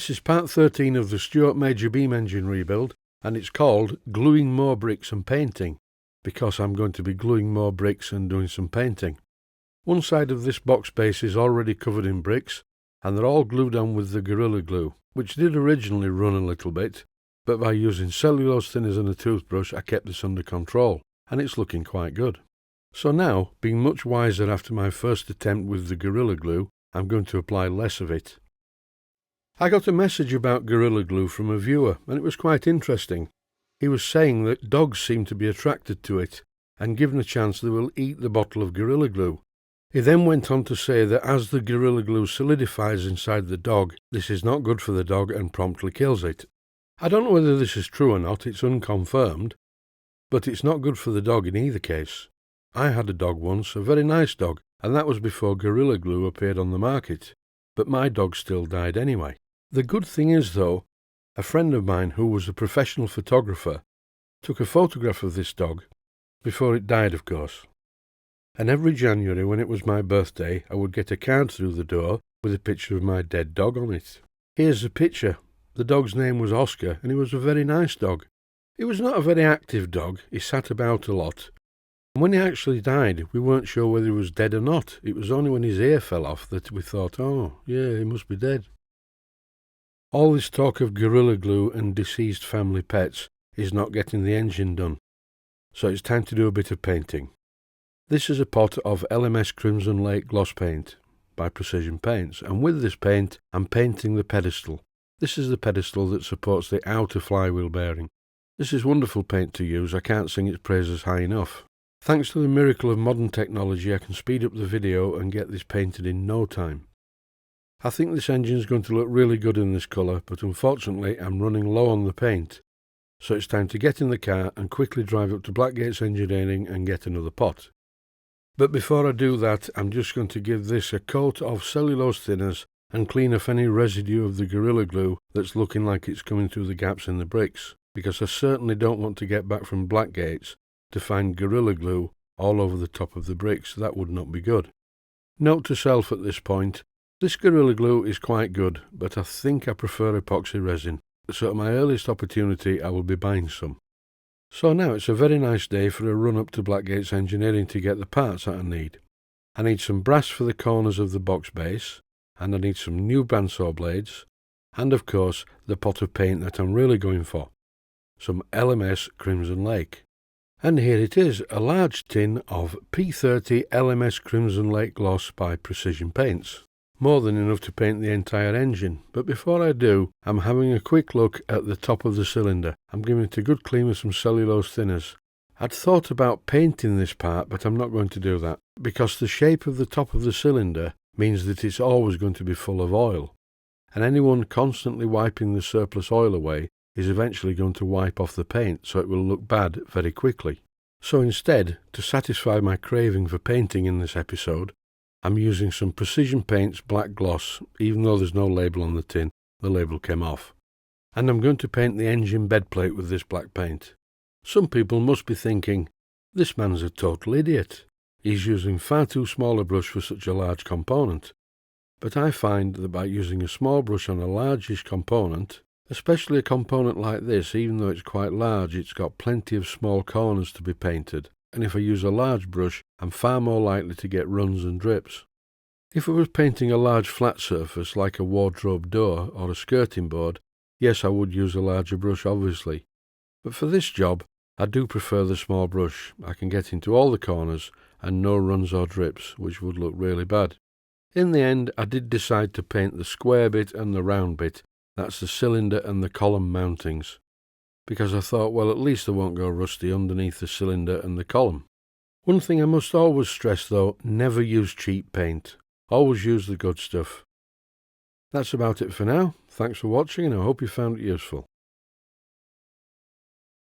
This is part 13 of the Stuart Major Beam engine rebuild, and it's called Gluing More Bricks and Painting, because I'm going to be gluing more bricks and doing some painting. One side of this box base is already covered in bricks, and they're all glued on with the Gorilla Glue, which did originally run a little bit, but by using cellulose thinners and a toothbrush I kept this under control, and it's looking quite good. So now, being much wiser after my first attempt with the Gorilla Glue, I'm going to apply less of it. I got a message about Gorilla Glue from a viewer, and it was quite interesting. He was saying that dogs seem to be attracted to it, and given a chance they will eat the bottle of Gorilla Glue. He then went on to say that as the Gorilla Glue solidifies inside the dog, this is not good for the dog and promptly kills it. I don't know whether this is true or not, it's unconfirmed, but it's not good for the dog in either case. I had a dog once, a very nice dog, and that was before Gorilla Glue appeared on the market, but my dog still died anyway. The good thing is, though, a friend of mine who was a professional photographer took a photograph of this dog, before it died of course. And every January when it was my birthday I would get a card through the door with a picture of my dead dog on it. Here's the picture. The dog's name was Oscar, and he was a very nice dog. He was not a very active dog, he sat about a lot. And when he actually died, we weren't sure whether he was dead or not. It was only when his ear fell off that we thought, oh, yeah, he must be dead. All this talk of Gorilla Glue and deceased family pets is not getting the engine done, so it's time to do a bit of painting. This is a pot of LMS Crimson Lake gloss paint by Precision Paints, and with this paint I'm painting the pedestal. This is the pedestal that supports the outer flywheel bearing. This is wonderful paint to use, I can't sing its praises high enough. Thanks to the miracle of modern technology I can speed up the video and get this painted in no time. I think this engine is going to look really good in this colour, but unfortunately I'm running low on the paint, so it's time to get in the car and quickly drive up to Blackgates Engineering and get another pot. But before I do that, I'm just going to give this a coat of cellulose thinners and clean off any residue of the Gorilla Glue that's looking like it's coming through the gaps in the bricks, because I certainly don't want to get back from Blackgates to find Gorilla Glue all over the top of the bricks. That would not be good. Note to self at this point, this Gorilla Glue is quite good, but I think I prefer epoxy resin, so at my earliest opportunity I will be buying some. So now it's a very nice day for a run up to Blackgates Engineering to get the parts that I need. I need some brass for the corners of the box base, and I need some new bandsaw blades, and of course the pot of paint that I'm really going for, some LMS Crimson Lake. And here it is, a large tin of P30 LMS Crimson Lake gloss by Precision Paints. More than enough to paint the entire engine, but before I do, I'm having a quick look at the top of the cylinder. I'm giving it a good clean with some cellulose thinners. I'd thought about painting this part, but I'm not going to do that, because the shape of the top of the cylinder means that it's always going to be full of oil, and anyone constantly wiping the surplus oil away is eventually going to wipe off the paint, so it will look bad very quickly. So instead, to satisfy my craving for painting in this episode, I'm using some Precision Paints black gloss. Even though there's no label on the tin, the label came off. And I'm going to paint the engine bed plate with this black paint. Some people must be thinking, this man's a total idiot. He's using far too small a brush for such a large component. But I find that by using a small brush on a largish component, especially a component like this, even though it's quite large, it's got plenty of small corners to be painted. And if I use a large brush, I'm far more likely to get runs and drips. If I was painting a large flat surface like a wardrobe door or a skirting board, yes, I would use a larger brush obviously. But for this job, I do prefer the small brush. I can get into all the corners and no runs or drips, which would look really bad. In the end, I did decide to paint the square bit and the round bit, that's the cylinder and the column mountings, because I thought, well, at least they won't go rusty underneath the cylinder and the column. One thing I must always stress though, never use cheap paint. Always use the good stuff. That's about it for now. Thanks for watching, and I hope you found it useful.